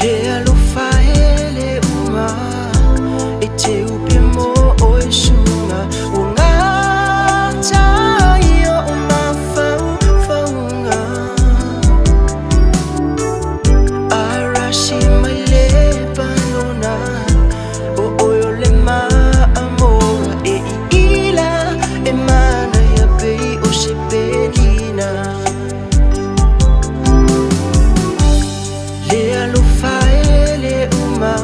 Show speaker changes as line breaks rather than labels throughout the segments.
Le alofa ele uma e te upe mo o e shunga o ngata io uma faunga arashi mai le panona o oyo le ma amora e ila e mana ya pei o se pelina le alofa ele uma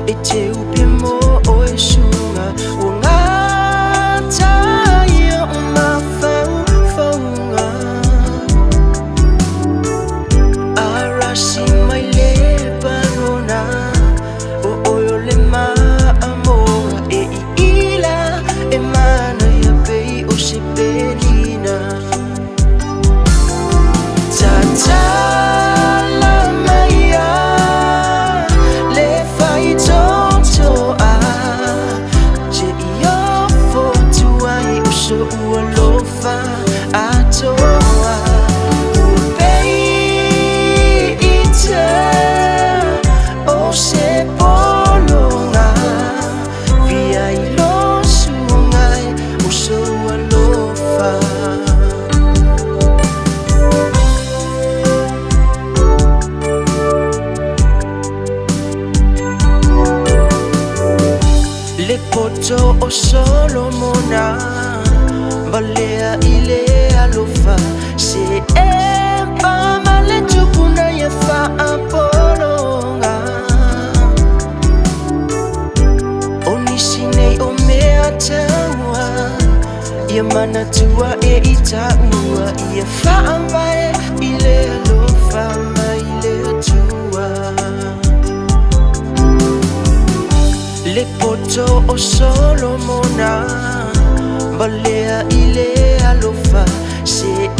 e te upe mo o e shunga o ngata ia uma faunga arashi mai le panona o oyo le ma amora e ila e mana ia pei o se pelina tata ualofa atoa upei ite o se polonga via ilo sungai uso ualofa le poto o Solomona balea ile alofa se empa male tupuna ya fa apolonga onisine o mea taua ia mana tua e itaua ia fa ambae ile alofa ma ile tua le poto o Solomona balea ile alofa se